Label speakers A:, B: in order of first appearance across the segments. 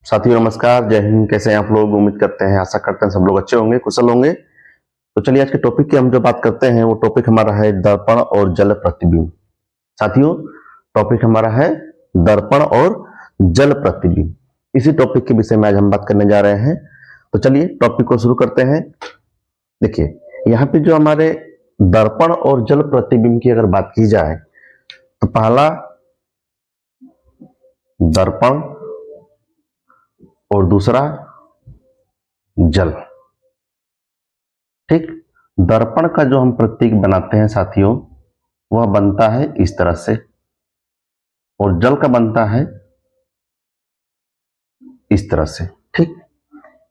A: साथियों नमस्कार, जय हिंद। कैसे हैं आप लोग? उम्मीद करते हैं, आशा करते हैं सब लोग अच्छे होंगे, कुशल होंगे। तो चलिए आज के टॉपिक की हम जो बात करते हैं वो टॉपिक हमारा है दर्पण और जल प्रतिबिंब। साथियों टॉपिक हमारा है दर्पण और जल प्रतिबिंब। इसी टॉपिक के विषय में आज हम बात करने जा रहे हैं। तो चलिए टॉपिक को शुरू करते हैं। देखिए यहाँ पे जो हमारे दर्पण और जल प्रतिबिंब की अगर बात की जाए तो पहला दर्पण और दूसरा जल। ठीक, दर्पण का जो हम प्रतीक बनाते हैं साथियों वह बनता है इस तरह से, और जल का बनता है इस तरह से। ठीक,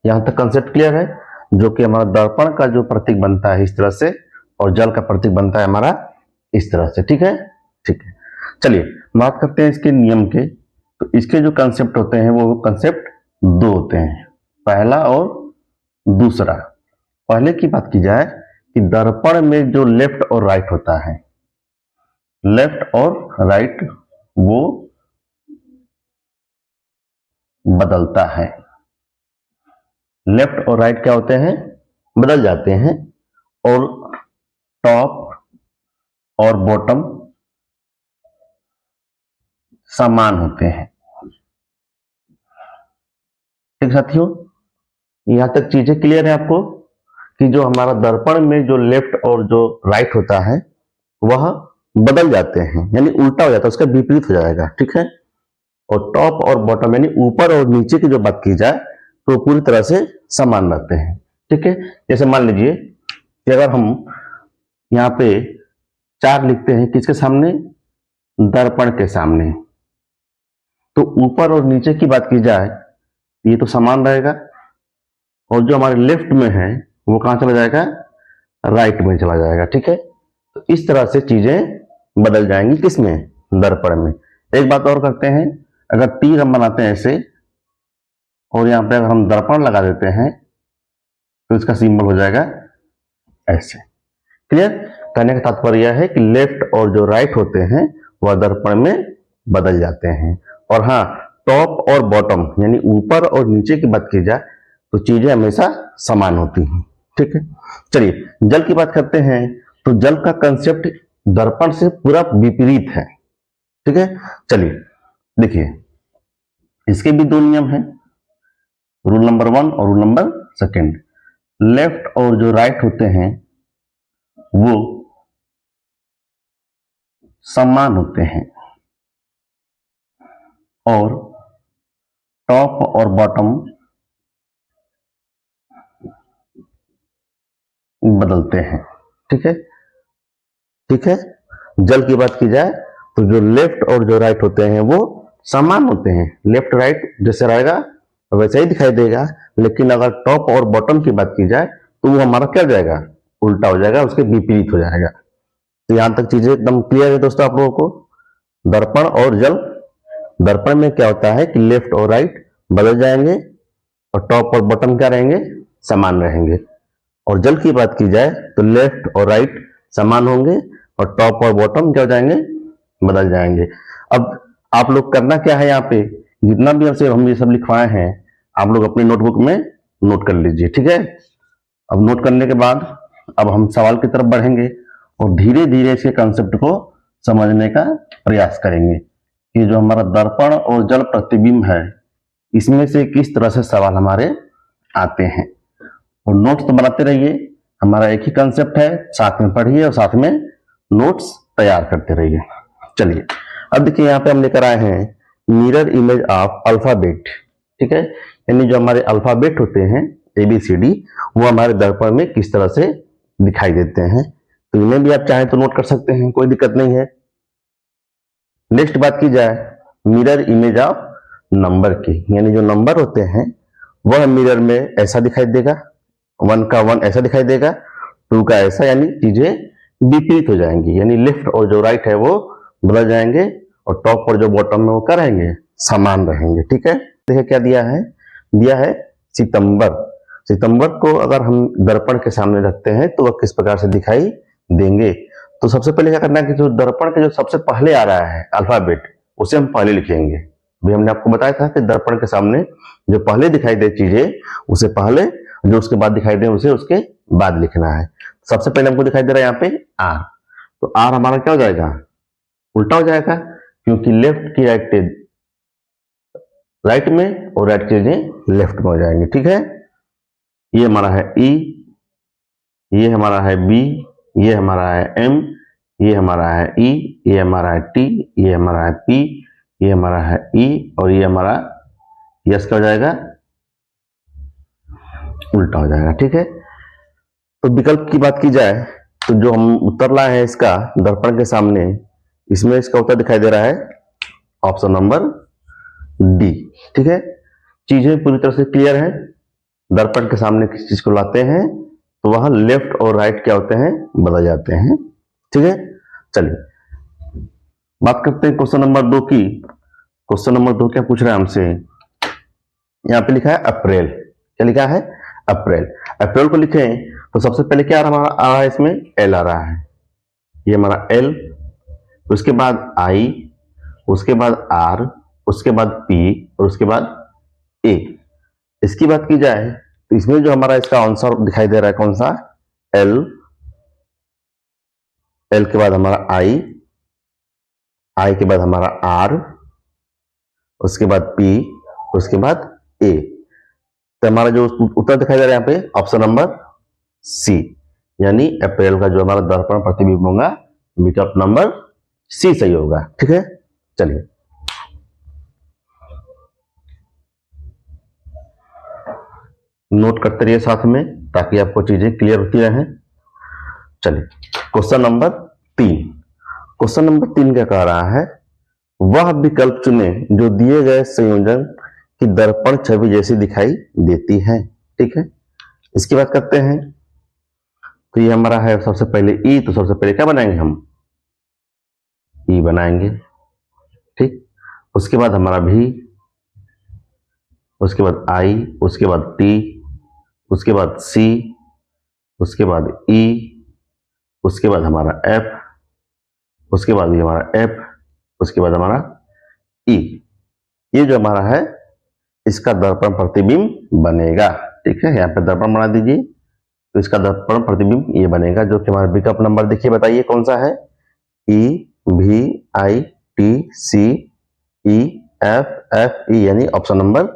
A: यहां तक कंसेप्ट क्लियर है। जो कि हमारा दर्पण का जो प्रतीक बनता है इस तरह से और जल का प्रतीक बनता है हमारा इस तरह से। ठीक है, ठीक है। चलिए बात करते हैं इसके नियम के। तो इसके जो कंसेप्ट होते हैं वो कंसेप्ट दो होते हैं, पहला और दूसरा। पहले की बात की जाए कि दर्पण में जो लेफ्ट और राइट होता है, लेफ्ट और राइट वो बदलता है। लेफ्ट और राइट क्या होते हैं? बदल जाते हैं। और टॉप और बॉटम समान होते हैं। ठीक साथियों, यहां तक चीजें क्लियर है आपको कि जो हमारा दर्पण में जो लेफ्ट और जो राइट होता है वह बदल जाते हैं, यानी उल्टा हो जाता है, उसका विपरीत हो जाएगा। ठीक है। और टॉप और बॉटम यानी ऊपर और नीचे की जो बात की जाए तो पूरी तरह से समान रहते हैं। ठीक है। जैसे मान लीजिए कि अगर हम यहाँ पे 4 लिखते हैं किसके सामने? दर्पण के सामने। तो ऊपर और नीचे की बात की जाए ये तो समान रहेगा, और जो हमारे लेफ्ट में है वो कहां चला जाएगा? राइट में चला जाएगा। ठीक है। तो इस तरह से चीजें बदल जाएंगी किसमें? दर्पण में। एक बात और करते हैं, अगर तीर हम बनाते हैं ऐसे और यहां पे अगर हम दर्पण लगा देते हैं तो इसका सिंबल हो जाएगा ऐसे। क्लियर? कहने का तात्पर्य यह है कि लेफ्ट और जो राइट होते हैं वह दर्पण में बदल जाते हैं। और हाँ, टॉप और बॉटम यानी ऊपर और नीचे की बात की जाए तो चीजें हमेशा समान होती हैं। ठीक है। चलिए जल की बात करते हैं। तो जल का कंसेप्ट दर्पण से पूरा विपरीत है। ठीक है। चलिए देखिए इसके भी दो नियम हैं, रूल नंबर 1 और रूल नंबर 2। लेफ्ट और जो राइट होते हैं वो समान होते हैं, और टॉप और बॉटम बदलते हैं। ठीक है, ठीक है। जल की बात की जाए तो जो लेफ्ट और जो राइट होते हैं वो समान होते हैं, लेफ्ट राइट जैसे रहेगा वैसा ही दिखाई देगा। लेकिन अगर टॉप और बॉटम की बात की जाए तो वो हमारा क्या जाएगा? उल्टा हो जाएगा, उसके विपरीत हो जाएगा। तो यहां तक चीजें एकदम क्लियर है दोस्तों आप लोगों को। दर्पण और जल, दर्पण में क्या होता है कि लेफ्ट और राइट बदल जाएंगे और टॉप और बॉटम क्या रहेंगे? समान रहेंगे। और जल की बात की जाए तो लेफ्ट और राइट समान होंगे और टॉप और बॉटम क्या हो जाएंगे? बदल जाएंगे। अब आप लोग करना क्या है, यहाँ पे जितना भी हम ये सब लिखवाए हैं आप लोग अपनी नोटबुक में नोट कर लीजिए। ठीक है। अब नोट करने के बाद अब हम सवाल की तरफ बढ़ेंगे और धीरे धीरे इसके कंसेप्ट को समझने का प्रयास करेंगे कि जो हमारा दर्पण और जल प्रतिबिंब है इसमें से किस तरह से सवाल हमारे आते हैं। और नोट्स तो बनाते रहिए, हमारा एक ही कंसेप्ट है, साथ में पढ़िए और साथ में नोट्स तैयार करते रहिए। चलिए अब देखिए यहाँ पे हम लेकर आए हैं मिरर इमेज ऑफ अल्फाबेट। ठीक है, यानी जो हमारे अल्फाबेट होते हैं ABCD वो हमारे दर्पण में किस तरह से दिखाई देते हैं। तो इन्हें भी आप चाहें तो नोट कर सकते हैं, कोई दिक्कत नहीं है। नेक्स्ट बात की जाए मिरर इमेज ऑफ नंबर की, यानी जो नंबर होते हैं वह मिरर में ऐसा दिखाई देगा, 1 का 1 ऐसा दिखाई देगा, 2 का ऐसा, यानी चीजें विपरीत हो जाएंगी। यानी लेफ्ट और जो राइट है वो बदल जाएंगे और टॉप और जो बॉटम में वो क्या रहेंगे? समान रहेंगे। ठीक है। देखिए क्या दिया है, दिया है सितंबर। सितंबर को अगर हम दर्पण के सामने रखते हैं तो वह किस प्रकार से दिखाई देंगे? तो सबसे पहले क्या करना है कि जो दर्पण के जो सबसे पहले आ रहा है अल्फाबेट उसे हम पहले लिखेंगे। अभी हमने आपको बताया था कि दर्पण के सामने जो पहले दिखाई दे चीजें उसे पहले, जो उसके बाद दिखाई दे उसे उसके बाद लिखना है। सबसे पहले हमको दिखाई दे रहा है यहाँ पे आर, तो आर हमारा क्या हो जाएगा, उल्टा हो जाएगा, क्योंकि लेफ्ट की राइट में और राइट की चीजें लेफ्ट में हो जाएंगे। ठीक है, ये हमारा है ई, ये हमारा है बी, ये हमारा है एम, ये हमारा है ई, ये हमारा है टी, ये हमारा है पी, ये हमारा है ई, और ये हमारा यस क्या हो जाएगा, उल्टा हो जाएगा। ठीक है, तो विकल्प की बात की जाए तो जो हम उत्तर लाए हैं इसका दर्पण के सामने, इसमें इसका उत्तर दिखाई दे रहा है ऑप्शन नंबर डी। ठीक है, चीजें पूरी तरह से क्लियर है। दर्पण के सामने किसी चीज को लाते हैं तो वहां लेफ्ट और राइट क्या होते हैं, बदल जाते हैं। ठीक है, चलिए बात करते हैं क्वेश्चन नंबर 2 की। क्वेश्चन नंबर 2 क्या पूछ रहा है हमसे, यहाँ पे लिखा है अप्रैल। क्या लिखा है, अप्रैल। अप्रैल को लिखें तो सबसे पहले क्या हमारा आ रहा है, इसमें एल आ रहा है, ये हमारा एल, उसके बाद आई, उसके बाद आर, उसके बाद पी, और उसके बाद ए। इसकी बात की जाए तो इसमें जो हमारा इसका आंसर दिखाई दे रहा है कौन सा, एल, एल के बाद हमारा आई, आई के बाद हमारा आर, उसके बाद पी, उसके बाद ए। तो हमारा जो उत्तर दिखाई दे रहा है यहाँ पे ऑप्शन नंबर सी, यानी अप्रैल का जो हमारा दर्पण प्रतिबिंब होगा विकल्प नंबर सी सही होगा। ठीक है, चलिए नोट करते रहिए साथ में ताकि आपको चीजें क्लियर होती रहें। चलिए क्वेश्चन नंबर 3। क्वेश्चन नंबर 3 क्या कह रहा है, वह विकल्प चुने जो दिए गए संयोजन की दर्पण छवि जैसी दिखाई देती है। ठीक है, इसकी बात करते हैं तो ये हमारा है सबसे पहले ई, तो सबसे पहले क्या बनाएंगे हम, ई बनाएंगे। ठीक, उसके बाद हमारा भी, उसके बाद आई, उसके बाद टी, उसके बाद सी, उसके बाद ई, उसके बाद हमारा एफ, उसके बाद ये हमारा एफ, उसके बाद हमारा ई। ये जो हमारा है इसका दर्पण प्रतिबिंब बनेगा। ठीक है, यहाँ पे दर्पण बना दीजिए तो इसका दर्पण प्रतिबिंब ये बनेगा, जो कि हमारा विकल्प नंबर देखिए, बताइए कौन सा है, ई भी I T C E F F E, यानी ऑप्शन नंबर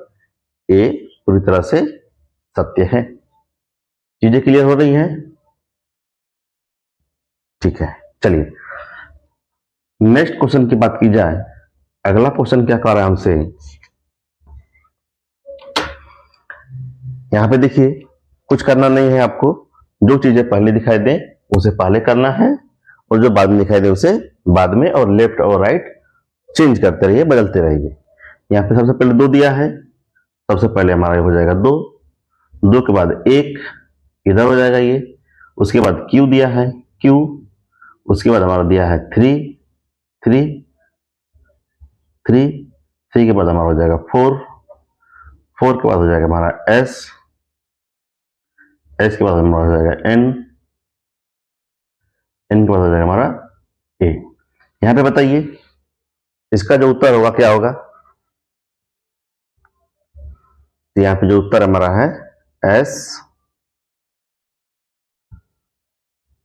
A: ए पूरी तरह से सत्य है। चीजें क्लियर हो रही हैं। ठीक है, चलिए नेक्स्ट क्वेश्चन की बात की जाए। अगला क्वेश्चन क्या कह रहा है हमसे, यहां पे देखिए कुछ करना नहीं है आपको, जो चीजें पहले दिखाई दे उसे पहले करना है, और जो बाद में दिखाई दे उसे बाद में, और लेफ्ट और राइट चेंज करते रहिए, बदलते रहिए। यहाँ पे सबसे पहले 2 दिया है, सबसे पहले हमारा हो जाएगा 2, 2 के बाद 1 इधर हो जाएगा ये, उसके बाद क्यू दिया है क्यू, उसके बाद हमारा दिया है 3 3 3 3 के बाद हमारा हो जाएगा 4 4 के बाद हो जाएगा हमारा एस, एस के बाद हमारा हो जाएगा एन, एन के बाद हो जाएगा हमारा ए। यहां पे बताइए इसका जो उत्तर होगा क्या होगा, तो यहाँ पे जो उत्तर हमारा है एस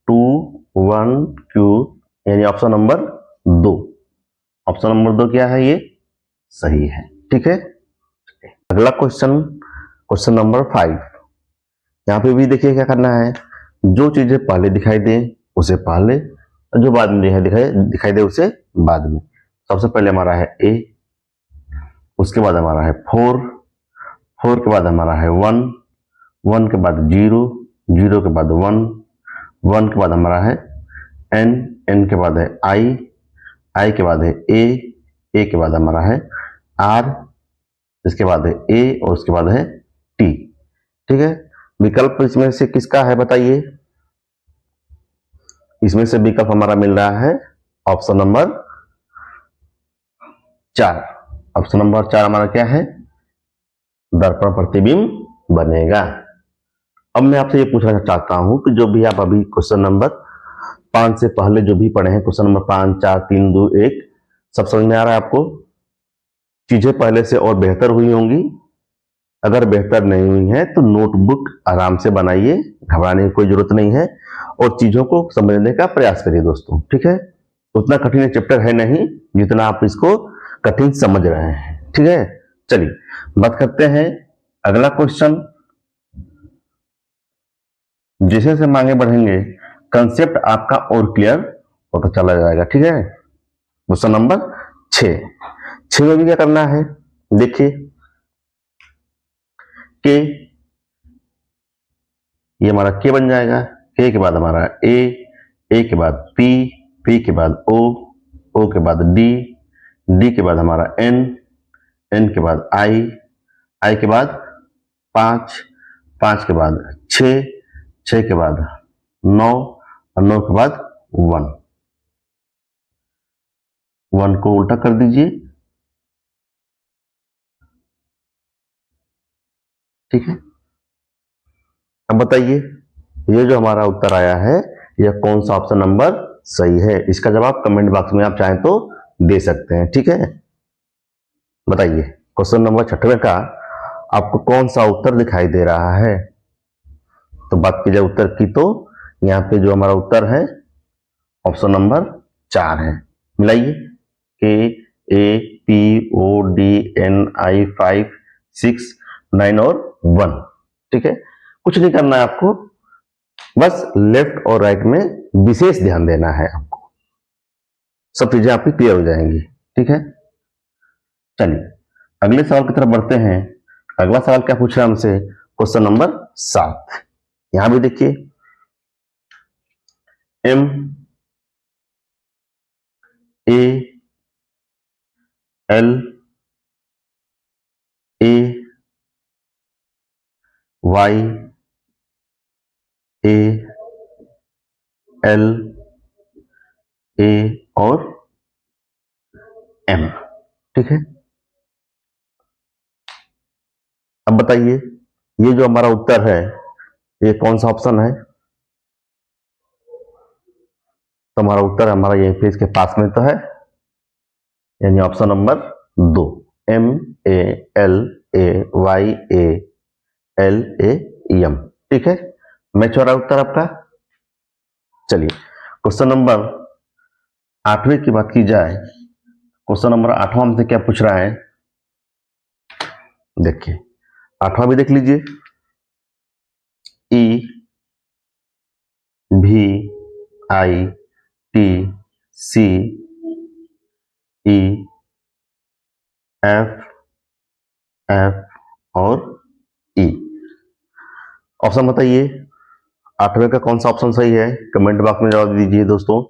A: 2 1 क्यू, यानी ऑप्शन नंबर 2। ऑप्शन नंबर 2 क्या है, ये सही है। ठीक है, अगला क्वेश्चन, क्वेश्चन नंबर 5। यहाँ पे भी देखिए क्या करना है, जो चीजें पहले दिखाई दे उसे पहले, और जो बाद में दिखाई दे उसे बाद में। सबसे पहले हमारा है ए, उसके बाद हमारा है 4, 4 के बाद हमारा है 1, 1 के बाद 0, 0 के बाद 1, 1 के बाद हमारा है एन, एन के बाद है आई, आई के बाद है ए के बाद हमारा है आर, इसके बाद है ए, और उसके बाद है टी। ठीक है, विकल्प इसमें से किसका है बताइए, इसमें से विकल्प हमारा मिल रहा है ऑप्शन नंबर 4। ऑप्शन नंबर 4 हमारा क्या है, दर्पण प्रतिबिंब बनेगा। अब मैं आपसे ये पूछना चाहता हूं कि जो भी आप अभी क्वेश्चन नंबर 5 से पहले जो भी पढ़े हैं, क्वेश्चन नंबर 5 4 3 2 1, सब समझ में आ रहा है आपको? चीजें पहले से और बेहतर हुई होंगी। अगर बेहतर नहीं हुई है तो नोटबुक आराम से बनाइए, घबराने की कोई जरूरत नहीं है, और चीजों को समझने का प्रयास करिए दोस्तों। ठीक है, उतना कठिन चैप्टर है नहीं जितना आप इसको कठिन समझ रहे हैं। ठीक है, चलिए बात करते हैं अगला क्वेश्चन। जैसे जैसे मांगे बढ़ेंगे कंसेप्ट आपका और क्लियर होता चला जाएगा। ठीक है, क्वेश्चन नंबर 6 में भी क्या करना है, देखिए के, ये हमारा के बन जाएगा, के के बाद हमारा ए के बाद पी के बाद ओ के बाद डी के बाद हमारा एन के बाद आई के बाद 5 के बाद 6 के बाद 9 और 9 के बाद 1 को उल्टा कर दीजिए। ठीक है, अब बताइए ये जो हमारा उत्तर आया है यह कौन सा ऑप्शन नंबर सही है। इसका जवाब कमेंट बॉक्स में आप चाहें तो दे सकते हैं। ठीक है, बताइए क्वेश्चन नंबर 6 का आपको कौन सा उत्तर दिखाई दे रहा है। तो बात की जाए उत्तर की तो यहाँ पे जो हमारा उत्तर है ऑप्शन नंबर 4 है। मिलाइए, K A P O D N I 5 6 9 और 1। ठीक है, कुछ नहीं करना है आपको, बस लेफ्ट और राइट में विशेष ध्यान देना है आपको, सब चीजें आपकी क्लियर हो जाएंगी। ठीक है, चलिए अगले सवाल की तरफ बढ़ते हैं। अगला सवाल क्या पूछ रहा है हमसे, क्वेश्चन नंबर 7। यहां भी देखिए M A L A Y A L A और एम। ठीक है, अब बताइए ये जो हमारा उत्तर है ये कौन सा ऑप्शन है। तो हमारा उत्तर हमारा यहीं पे इसके पास में तो है, यानी option number 2 M A L A Y A L A M. ठीक है, मैच हो रहा है उत्तर आपका। चलिए क्वेश्चन नंबर 8वें की बात की जाए, क्वेश्चन नंबर 8वां हमसे क्या पूछ रहा है, देखिए 8वां भी देख लीजिए। ई भी I T C E F और ई। ऑप्शन बताइए 8वें का कौन सा ऑप्शन सही है, कमेंट बॉक्स में जवाब दीजिए दोस्तों।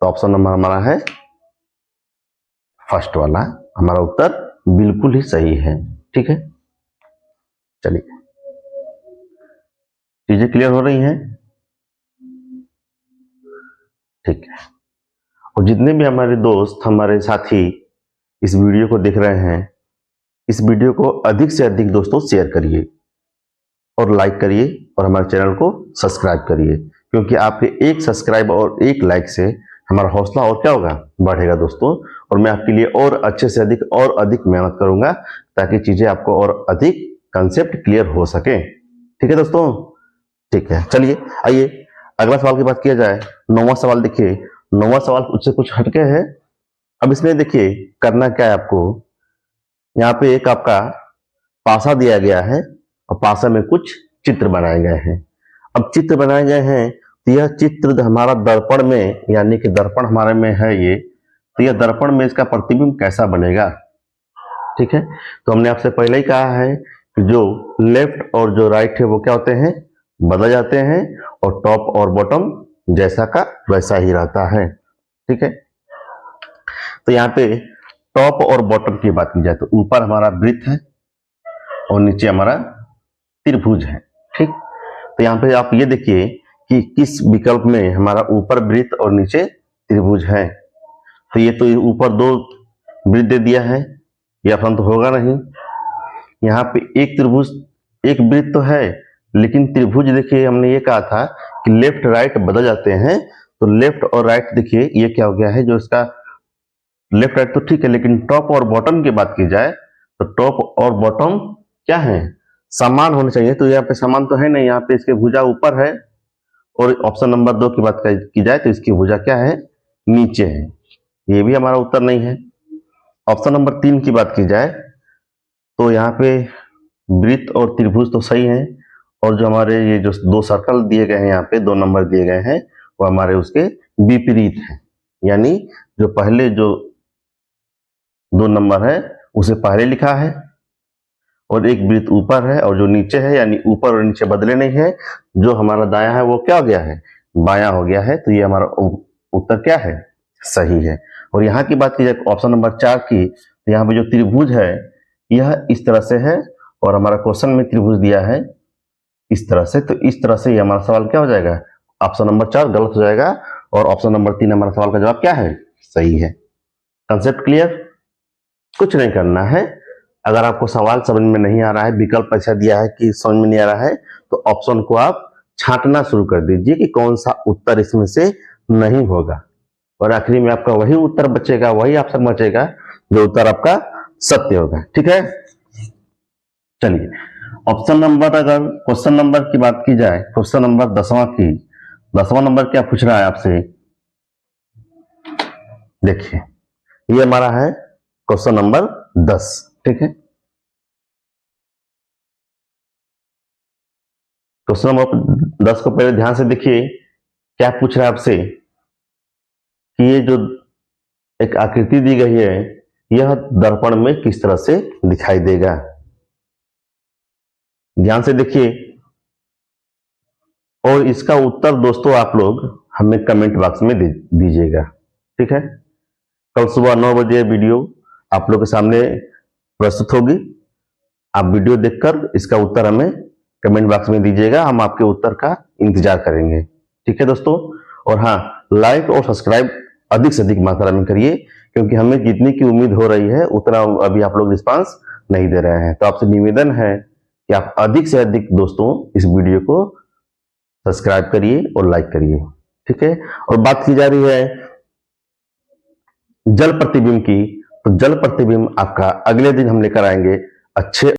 A: तो ऑप्शन नंबर हमारा है फर्स्ट वाला, हमारा उत्तर बिल्कुल ही सही है। ठीक है, चलिए चीजें क्लियर हो रही हैं। ठीक है, और जितने भी हमारे दोस्त हमारे साथी इस वीडियो को देख रहे हैं, इस वीडियो को अधिक से अधिक दोस्तों शेयर करिए और लाइक करिए और हमारे चैनल को सब्सक्राइब करिए, क्योंकि आपके एक सब्सक्राइब और एक लाइक से हमारा हौसला और क्या होगा, बढ़ेगा दोस्तों। और मैं आपके लिए और अच्छे से अधिक और अधिक मेहनत करूंगा ताकि चीजें आपको और अधिक कंसेप्ट क्लियर हो सके। ठीक है दोस्तों, ठीक है, चलिए आइए अगला सवाल की बात किया जाए। 9वां सवाल देखिए, 9वां सवाल उससे कुछ हटके है। अब इसमें देखिए करना क्या है आपको, यहाँ पे एक आपका पासा दिया गया है और पासा में कुछ चित्र बनाए गए हैं। अब चित्र बनाए गए हैं तो यह चित्र हमारा दर्पण में, यानी कि दर्पण हमारे में है ये, तो यह दर्पण में इसका प्रतिबिंब कैसा बनेगा। ठीक है, तो हमने आपसे पहले ही कहा है कि जो लेफ्ट और जो राइट है वो क्या होते हैं, बदल जाते हैं, और टॉप और बॉटम जैसा का वैसा ही रहता है। ठीक है, तो यहाँ पे टॉप और बॉटम की बात की जाए तो ऊपर हमारा वृत्त है और नीचे हमारा त्रिभुज है। ठीक, तो यहाँ पे आप ये देखिए कि किस विकल्प में हमारा ऊपर वृत्त और नीचे त्रिभुज है। तो ये तो ऊपर 2 वृत्त दे दिया है, ये ऑप्शन तो होगा नहीं। यहाँ पे एक त्रिभुज एक वृत्त तो है, लेकिन त्रिभुज देखिए हमने ये कहा था कि लेफ्ट राइट बदल जाते हैं, तो लेफ्ट और राइट देखिए ये क्या हो गया है, जो इसका लेफ्ट राइट तो ठीक है, लेकिन टॉप और बॉटम की बात की जाए तो टॉप और बॉटम क्या है, समान होने चाहिए। तो यहाँ पे समान तो है नहीं, यहाँ पे इसके भुजा ऊपर है, और ऑप्शन नंबर 2 की बात की जाए तो इसकी भुजा क्या है, नीचे है। ये भी हमारा उत्तर नहीं है। ऑप्शन नंबर 3 की बात की जाए तो यहाँ पे वृत्त और त्रिभुज तो सही है, और जो हमारे ये जो 2 सर्कल दिए गए हैं, यहाँ पे 2 नंबर दिए गए हैं, वो हमारे उसके विपरीत हैं। यानी जो पहले जो 2 नंबर है उसे पहले लिखा है, और एक वृत्त ऊपर है और जो नीचे है, यानी ऊपर और नीचे बदले नहीं है। जो हमारा दाया है वो क्या हो गया है, बायां हो गया है। तो ये हमारा उत्तर क्या है, सही है। और यहाँ की बात की जाए ऑप्शन नंबर 4 की, तो यहाँ पे जो त्रिभुज है यह इस तरह से है, और हमारा क्वेश्चन में त्रिभुज दिया है इस तरह से। तो इस तरह से ये हमारा सवाल क्या हो जाएगा, ऑप्शन नंबर 4 गलत हो जाएगा, और ऑप्शन नंबर 3 हमारा सवाल का जवाब क्या है, सही है। Concept clear? कुछ नहीं करना है। अगर आपको सवाल समझ में नहीं आ रहा है, विकल्प ऐसा दिया है कि समझ में नहीं आ रहा है, तो ऑप्शन को आप छांटना शुरू कर दीजिए कि कौन सा उत्तर इसमें से नहीं होगा, और आखिरी में आपका वही उत्तर बचेगा, वही ऑप्शन बचेगा जो उत्तर आपका सत्य होगा। ठीक है, चलिए ऑप्शन नंबर, अगर क्वेश्चन नंबर की बात की जाए, क्वेश्चन नंबर 10वां की, 10वां नंबर क्या पूछ रहा है आपसे, देखिए ये हमारा है क्वेश्चन नंबर 10। ठीक है, क्वेश्चन नंबर 10 को पहले ध्यान से देखिए, क्या पूछ रहा है आपसे कि ये जो एक आकृति दी गई है यह दर्पण में किस तरह से दिखाई देगा। ध्यान से देखिए, और इसका उत्तर दोस्तों आप लोग हमें कमेंट बॉक्स में दीजिएगा। ठीक है, कल सुबह 9 बजे वीडियो आप लोग के सामने प्रस्तुत होगी। आप वीडियो देखकर इसका उत्तर हमें कमेंट बॉक्स में दीजिएगा, हम आपके उत्तर का इंतजार करेंगे। ठीक है दोस्तों, और हाँ, लाइक और सब्सक्राइब अधिक से अधिक मात्रा में करिए, क्योंकि हमें जितनी की उम्मीद हो रही है उतना अभी आप लोग रिस्पांस नहीं दे रहे हैं। तो आपसे निवेदन है कि आप अधिक से अधिक दोस्तों इस वीडियो को सब्सक्राइब करिए और लाइक करिए। ठीक है, और बात की जा रही है जल प्रतिबिंब की, तो जल प्रतिबिंब आपका अगले दिन हम लेकर आएंगे अच्छे